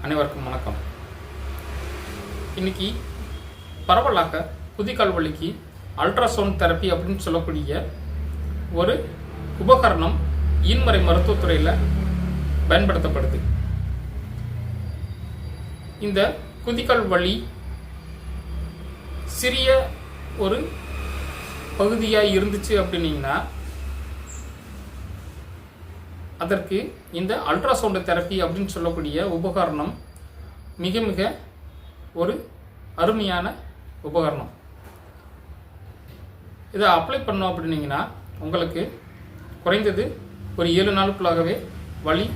அனைவருக்கும் வணக்கம். இன்னைக்கு பரவலாக குதிகால் வலிக்கு அல்ட்ராசவுண்ட் தெரப்பி அப்படின்னு சொல்லக்கூடிய ஒரு உபகரணம் ஈன்மறை மருத்துவத்துறையில் பயன்படுத்தப்படுது. இந்த குதிகால் வலி சிறிய ஒரு பகுதியாக இருந்துச்சு அப்படின்னீங்கன்னா அதற்கு இந்த அல்ட்ராசவுண்ட் தெரப்பி அப்படின்னு சொல்லக்கூடிய உபகரணம் மிக மிக ஒரு அருமையான உபகரணம். இதை அப்ளை பண்ணோம் அப்படின்னீங்கன்னா உங்களுக்கு குறைந்தது ஒரு 7 நாளுக்குள்ளாகவே வலி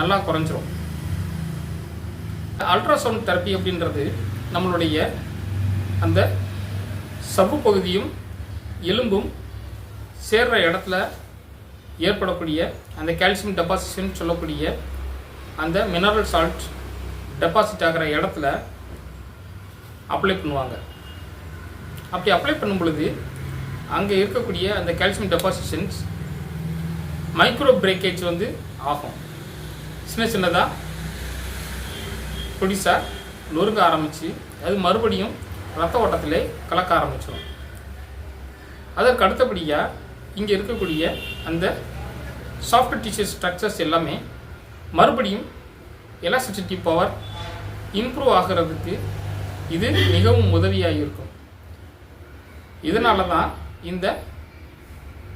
நல்லா குறைஞ்சிரும். அல்ட்ராசவுண்ட் தெரப்பி அப்படின்றது நம்மளுடைய அந்த சவ்வு பகுதியும் எலும்பும் சேர்ற இடத்துல ஏற்படக்கூடிய அந்த கால்சியம் டெபாசிஷன் சொல்லக்கூடிய அந்த மினரல் சால்ட் டெபாசிட் ஆகிற இடத்துல அப்ளை பண்ணுவாங்க. அப்படி அப்ளை பண்ணும் பொழுது அங்கே இருக்கக்கூடிய அந்த கால்சியம் டெபாசிஷன்ஸ் மைக்ரோ பிரேக்கேஜ் ஆகும். சின்ன சின்னதாக பொடிசாக நொறுங்க ஆரம்பித்து அது மறுபடியும் ரத்த ஓட்டத்திலே கலக்க ஆரம்பிச்சிடும். அதற்கு அடுத்தபடியாக இங்கே இருக்கக்கூடிய அந்த சாஃப்ட் டிஷ்யூ ஸ்ட்ரக்சர்ஸ் எல்லாமே மறுபடியும் எலாஸ்டிசிட்டி பவர் இம்ப்ரூவ் ஆகிறதுக்கு இது மிகவும் உதவியாக இருக்கும். இதனால தான் இந்த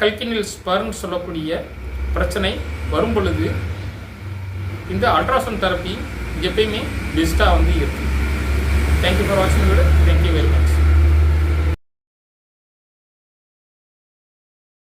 கல்கினில் ஸ்பர்ன்னு சொல்லக்கூடிய பிரச்சனை வரும் பொழுது இந்த அல்ட்ராசவுண்ட் தெரப்பி எப்பயுமே பெஸ்ட்டாக இருக்குது. தேங்க்யூ ஃபார் வாட்சிங் வீடியோ. தேங்க்யூ.